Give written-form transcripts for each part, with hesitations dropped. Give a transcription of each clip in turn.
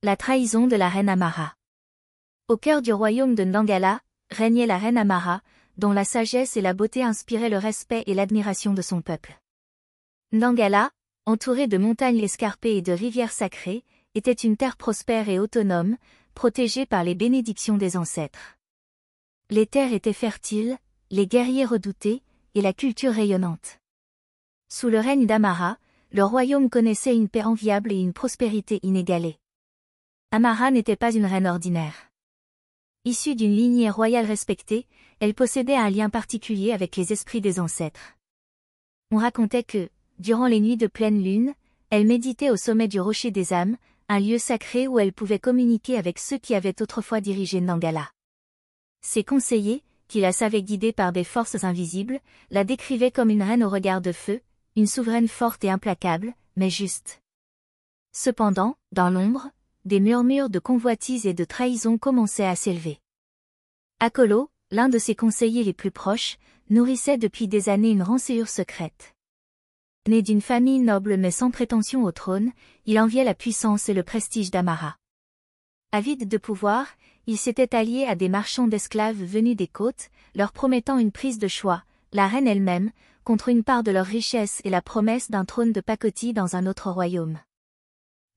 La trahison de la reine Amara. Au cœur du royaume de Ndangala, régnait la reine Amara, dont la sagesse et la beauté inspiraient le respect et l'admiration de son peuple. Ndangala, entourée de montagnes escarpées et de rivières sacrées, était une terre prospère et autonome, protégée par les bénédictions des ancêtres. Les terres étaient fertiles, les guerriers redoutés, et la culture rayonnante. Sous le règne d'Amara, le royaume connaissait une paix enviable et une prospérité inégalée. Amara n'était pas une reine ordinaire. Issue d'une lignée royale respectée, elle possédait un lien particulier avec les esprits des ancêtres. On racontait que, durant les nuits de pleine lune, elle méditait au sommet du rocher des âmes, un lieu sacré où elle pouvait communiquer avec ceux qui avaient autrefois dirigé Ndangala. Ses conseillers, qui la savaient guider par des forces invisibles, la décrivaient comme une reine au regard de feu, une souveraine forte et implacable, mais juste. Cependant, dans l'ombre, des murmures de convoitise et de trahison commençaient à s'élever. Akolo, l'un de ses conseillers les plus proches, nourrissait depuis des années une rançonnure secrète. Né d'une famille noble mais sans prétention au trône, il enviait la puissance et le prestige d'Amara. Avide de pouvoir, il s'était allié à des marchands d'esclaves venus des côtes, leur promettant une prise de choix, la reine elle-même, contre une part de leur richesse et la promesse d'un trône de pacotille dans un autre royaume.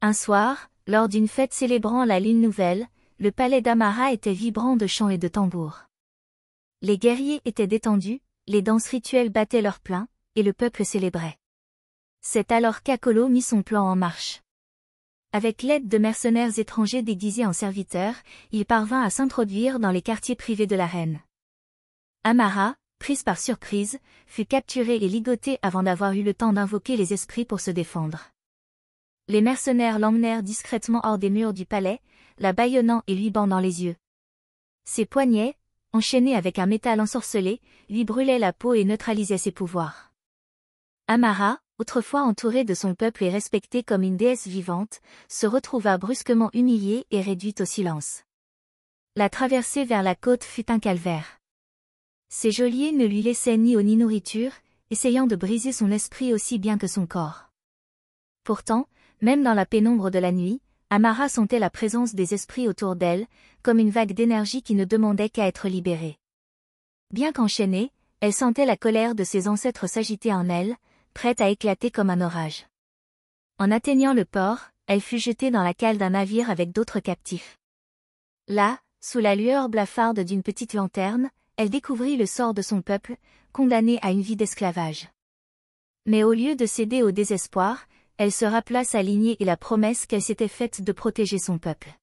Un soir, lors d'une fête célébrant la lune nouvelle, le palais d'Amara était vibrant de chants et de tambours. Les guerriers étaient détendus, les danses rituelles battaient leur plein, et le peuple célébrait. C'est alors qu'Akolo mit son plan en marche. Avec l'aide de mercenaires étrangers déguisés en serviteurs, il parvint à s'introduire dans les quartiers privés de la reine. Amara, prise par surprise, fut capturée et ligotée avant d'avoir eu le temps d'invoquer les esprits pour se défendre. Les mercenaires l'emmenèrent discrètement hors des murs du palais, la bâillonnant et lui bandant les yeux. Ses poignets, enchaînés avec un métal ensorcelé, lui brûlaient la peau et neutralisaient ses pouvoirs. Amara, autrefois entourée de son peuple et respectée comme une déesse vivante, se retrouva brusquement humiliée et réduite au silence. La traversée vers la côte fut un calvaire. Ses geôliers ne lui laissaient ni eau ni nourriture, essayant de briser son esprit aussi bien que son corps. Pourtant, même dans la pénombre de la nuit, Amara sentait la présence des esprits autour d'elle, comme une vague d'énergie qui ne demandait qu'à être libérée. Bien qu'enchaînée, elle sentait la colère de ses ancêtres s'agiter en elle, prête à éclater comme un orage. En atteignant le port, elle fut jetée dans la cale d'un navire avec d'autres captifs. Là, sous la lueur blafarde d'une petite lanterne, elle découvrit le sort de son peuple, condamné à une vie d'esclavage. Mais au lieu de céder au désespoir, elle se rappela sa lignée et la promesse qu'elle s'était faite de protéger son peuple.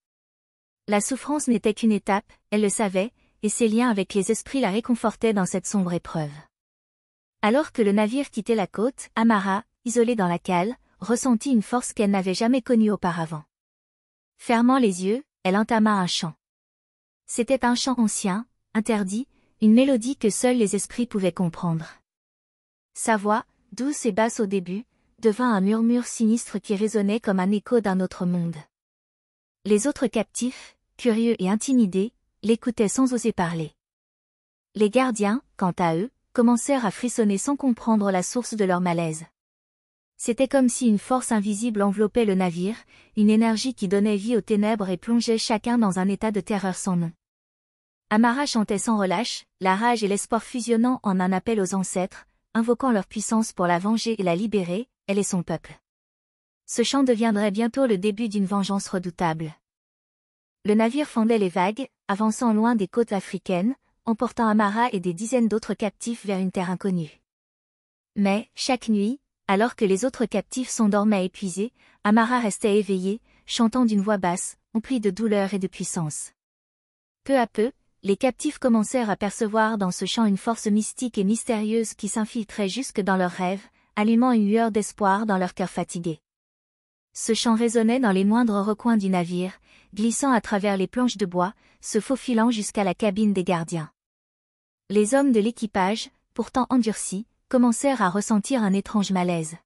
La souffrance n'était qu'une étape, elle le savait, et ses liens avec les esprits la réconfortaient dans cette sombre épreuve. Alors que le navire quittait la côte, Amara, isolée dans la cale, ressentit une force qu'elle n'avait jamais connue auparavant. Fermant les yeux, elle entama un chant. C'était un chant ancien, interdit, une mélodie que seuls les esprits pouvaient comprendre. Sa voix, douce et basse au début, devint un murmure sinistre qui résonnait comme un écho d'un autre monde. Les autres captifs, curieux et intimidés, l'écoutaient sans oser parler. Les gardiens, quant à eux, commencèrent à frissonner sans comprendre la source de leur malaise. C'était comme si une force invisible enveloppait le navire, une énergie qui donnait vie aux ténèbres et plongeait chacun dans un état de terreur sans nom. Amara chantait sans relâche, la rage et l'espoir fusionnant en un appel aux ancêtres, invoquant leur puissance pour la venger et la libérer, elle et son peuple. Ce chant deviendrait bientôt le début d'une vengeance redoutable. Le navire fendait les vagues, avançant loin des côtes africaines, emportant Amara et des dizaines d'autres captifs vers une terre inconnue. Mais, chaque nuit, alors que les autres captifs s'endormaient épuisés, Amara restait éveillée, chantant d'une voix basse, emplie de douleur et de puissance. Peu à peu, les captifs commencèrent à percevoir dans ce chant une force mystique et mystérieuse qui s'infiltrait jusque dans leurs rêves, allumant une lueur d'espoir dans leur cœur fatigué. Ce chant résonnait dans les moindres recoins du navire, glissant à travers les planches de bois, se faufilant jusqu'à la cabine des gardiens. Les hommes de l'équipage, pourtant endurcis, commencèrent à ressentir un étrange malaise.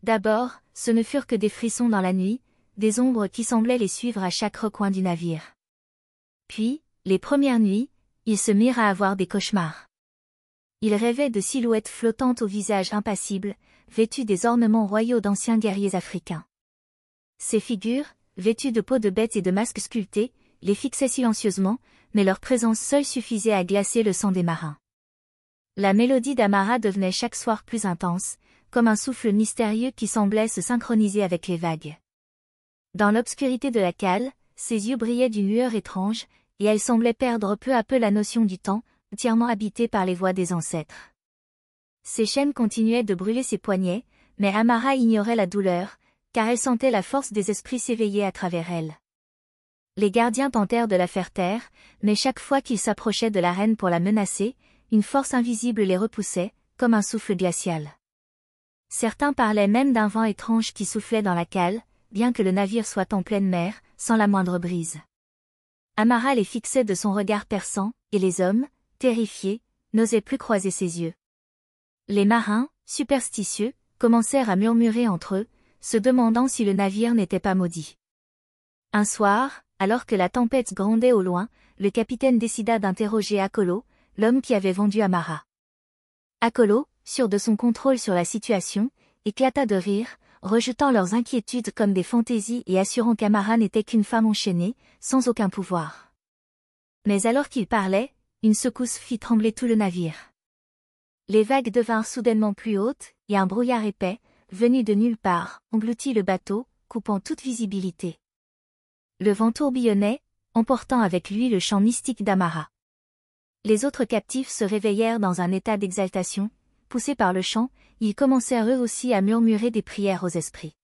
D'abord, ce ne furent que des frissons dans la nuit, des ombres qui semblaient les suivre à chaque recoin du navire. Puis, les premières nuits, ils se mirent à avoir des cauchemars. Ils rêvaient de silhouettes flottantes au visage impassible, vêtues des ornements royaux d'anciens guerriers africains. Ces figures, vêtus de peaux de bêtes et de masques sculptés, les fixaient silencieusement, mais leur présence seule suffisait à glacer le sang des marins. La mélodie d'Amara devenait chaque soir plus intense, comme un souffle mystérieux qui semblait se synchroniser avec les vagues. Dans l'obscurité de la cale, ses yeux brillaient d'une lueur étrange, et elle semblait perdre peu à peu la notion du temps, entièrement habitée par les voix des ancêtres. Ses chaînes continuaient de brûler ses poignets, mais Amara ignorait la douleur, car elle sentait la force des esprits s'éveiller à travers elle. Les gardiens tentèrent de la faire taire, mais chaque fois qu'ils s'approchaient de la reine pour la menacer, une force invisible les repoussait, comme un souffle glacial. Certains parlaient même d'un vent étrange qui soufflait dans la cale, bien que le navire soit en pleine mer, sans la moindre brise. Amara les fixait de son regard perçant, et les hommes, terrifiés, n'osaient plus croiser ses yeux. Les marins, superstitieux, commencèrent à murmurer entre eux, se demandant si le navire n'était pas maudit. Un soir, alors que la tempête grondait au loin, le capitaine décida d'interroger Akolo, l'homme qui avait vendu Amara. Akolo, sûr de son contrôle sur la situation, éclata de rire, rejetant leurs inquiétudes comme des fantaisies et assurant qu'Amara n'était qu'une femme enchaînée, sans aucun pouvoir. Mais alors qu'il parlait, une secousse fit trembler tout le navire. Les vagues devinrent soudainement plus hautes, et un brouillard épais, venu de nulle part, engloutit le bateau, coupant toute visibilité. Le vent tourbillonnait, emportant avec lui le chant mystique d'Amara. Les autres captifs se réveillèrent dans un état d'exaltation. Poussés par le chant, ils commencèrent eux aussi à murmurer des prières aux esprits.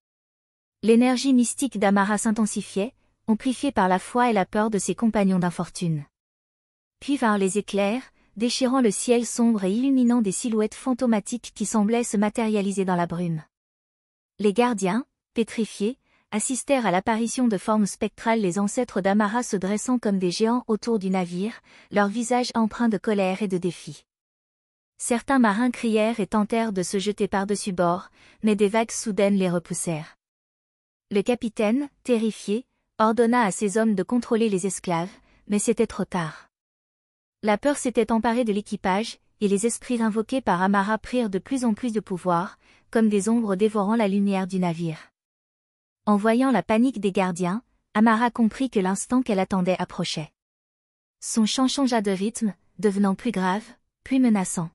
L'énergie mystique d'Amara s'intensifiait, amplifiée par la foi et la peur de ses compagnons d'infortune. Puis vinrent les éclairs, déchirant le ciel sombre et illuminant des silhouettes fantomatiques qui semblaient se matérialiser dans la brume. Les gardiens, pétrifiés, assistèrent à l'apparition de formes spectrales, les ancêtres d'Amara se dressant comme des géants autour du navire, leurs visages empreints de colère et de défi. Certains marins crièrent et tentèrent de se jeter par-dessus bord, mais des vagues soudaines les repoussèrent. Le capitaine, terrifié, ordonna à ses hommes de contrôler les esclaves, mais c'était trop tard. La peur s'était emparée de l'équipage, et les esprits invoqués par Amara prirent de plus en plus de pouvoir, comme des ombres dévorant la lumière du navire. En voyant la panique des gardiens, Amara comprit que l'instant qu'elle attendait approchait. Son chant changea de rythme, devenant plus grave, plus menaçant.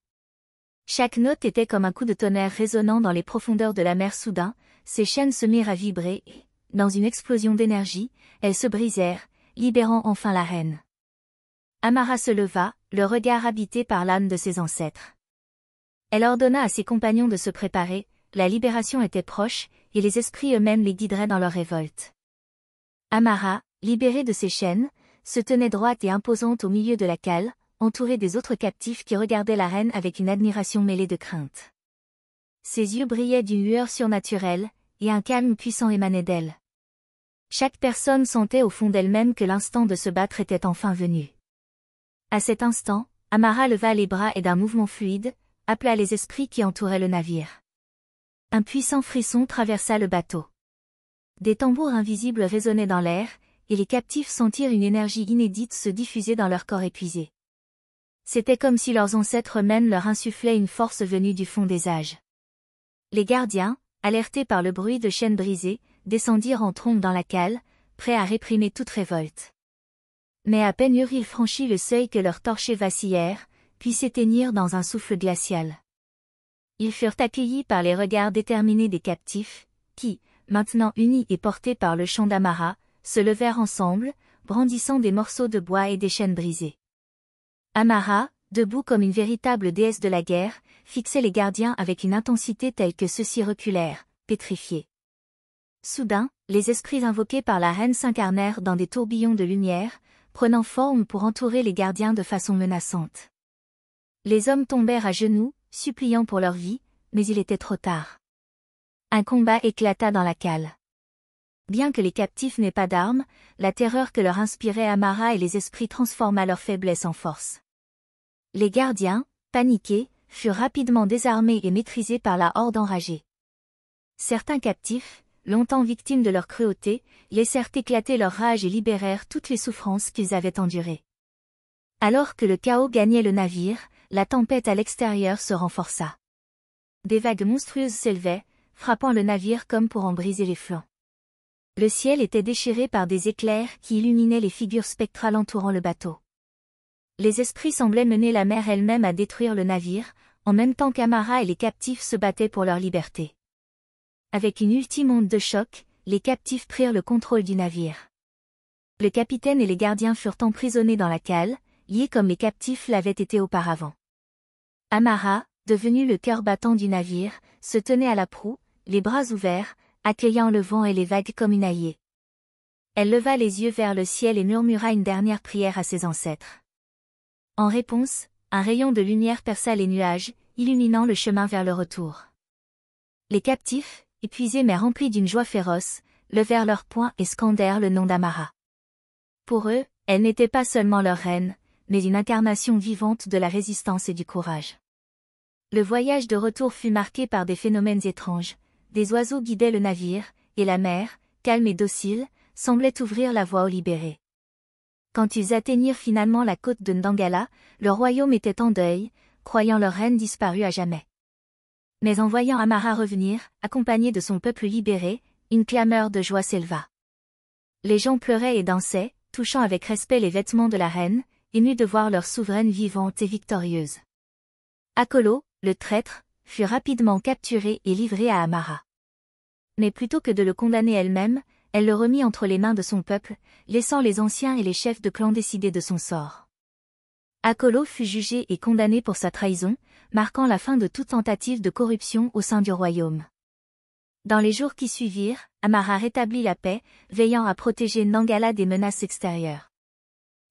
Chaque note était comme un coup de tonnerre résonnant dans les profondeurs de la mer. Soudain, ses chaînes se mirent à vibrer et, dans une explosion d'énergie, elles se brisèrent, libérant enfin la reine. Amara se leva, le regard habité par l'âme de ses ancêtres. Elle ordonna à ses compagnons de se préparer, la libération était proche, et les esprits eux-mêmes les guideraient dans leur révolte. Amara, libérée de ses chaînes, se tenait droite et imposante au milieu de la cale, entourée des autres captifs qui regardaient la reine avec une admiration mêlée de crainte. Ses yeux brillaient d'une lueur surnaturelle, et un calme puissant émanait d'elle. Chaque personne sentait au fond d'elle-même que l'instant de se battre était enfin venu. À cet instant, Amara leva les bras et d'un mouvement fluide, appela les esprits qui entouraient le navire. Un puissant frisson traversa le bateau. Des tambours invisibles résonnaient dans l'air, et les captifs sentirent une énergie inédite se diffuser dans leur corps épuisé. C'était comme si leurs ancêtres eux-mêmes leur insufflaient une force venue du fond des âges. Les gardiens, alertés par le bruit de chaînes brisées, descendirent en trombe dans la cale, prêts à réprimer toute révolte. Mais à peine eurent-ils franchi le seuil que leurs torchers vacillèrent, puis s'éteignirent dans un souffle glacial. Ils furent accueillis par les regards déterminés des captifs, qui, maintenant unis et portés par le chant d'Amara, se levèrent ensemble, brandissant des morceaux de bois et des chaînes brisées. Amara, debout comme une véritable déesse de la guerre, fixait les gardiens avec une intensité telle que ceux-ci reculèrent, pétrifiés. Soudain, les esprits invoqués par la reine s'incarnèrent dans des tourbillons de lumière, prenant forme pour entourer les gardiens de façon menaçante. Les hommes tombèrent à genoux, suppliant pour leur vie, mais il était trop tard. Un combat éclata dans la cale. Bien que les captifs n'aient pas d'armes, la terreur que leur inspirait Amara et les esprits transforma leur faiblesse en force. Les gardiens, paniqués, furent rapidement désarmés et maîtrisés par la horde enragée. Certains captifs, longtemps victimes de leur cruauté, laissèrent éclater leur rage et libérèrent toutes les souffrances qu'ils avaient endurées. Alors que le chaos gagnait le navire, la tempête à l'extérieur se renforça. Des vagues monstrueuses s'élevaient, frappant le navire comme pour en briser les flancs. Le ciel était déchiré par des éclairs qui illuminaient les figures spectrales entourant le bateau. Les esprits semblaient mener la mer elle-même à détruire le navire, en même temps qu'Amara et les captifs se battaient pour leur liberté. Avec une ultime onde de choc, les captifs prirent le contrôle du navire. Le capitaine et les gardiens furent emprisonnés dans la cale, liés comme les captifs l'avaient été auparavant. Amara, devenu le cœur battant du navire, se tenait à la proue, les bras ouverts, accueillant le vent et les vagues comme une alliée. Elle leva les yeux vers le ciel et murmura une dernière prière à ses ancêtres. En réponse, un rayon de lumière perça les nuages, illuminant le chemin vers le retour. Les captifs, épuisés mais remplis d'une joie féroce, levèrent leurs poings et scandèrent le nom d'Amara. Pour eux, elle n'était pas seulement leur reine, mais une incarnation vivante de la résistance et du courage. Le voyage de retour fut marqué par des phénomènes étranges. Des oiseaux guidaient le navire, et la mer, calme et docile, semblait ouvrir la voie aux libérés. Quand ils atteignirent finalement la côte de Ndangala, le royaume était en deuil, croyant leur reine disparue à jamais. Mais en voyant Amara revenir, accompagnée de son peuple libéré, une clameur de joie s'éleva. Les gens pleuraient et dansaient, touchant avec respect les vêtements de la reine, émus de voir leur souveraine vivante et victorieuse. Akolo, le traître, fut rapidement capturé et livré à Amara. Mais plutôt que de le condamner elle-même, elle le remit entre les mains de son peuple, laissant les anciens et les chefs de clan décider de son sort. Akolo fut jugé et condamné pour sa trahison, marquant la fin de toute tentative de corruption au sein du royaume. Dans les jours qui suivirent, Amara rétablit la paix, veillant à protéger Ndangala des menaces extérieures.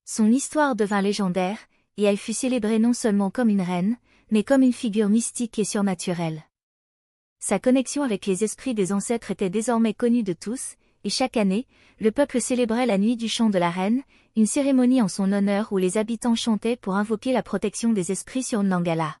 Son histoire devint légendaire, et elle fut célébrée non seulement comme une reine, mais comme une figure mystique et surnaturelle. Sa connexion avec les esprits des ancêtres était désormais connue de tous, et chaque année, le peuple célébrait la nuit du chant de la reine, une cérémonie en son honneur où les habitants chantaient pour invoquer la protection des esprits sur Ndangala.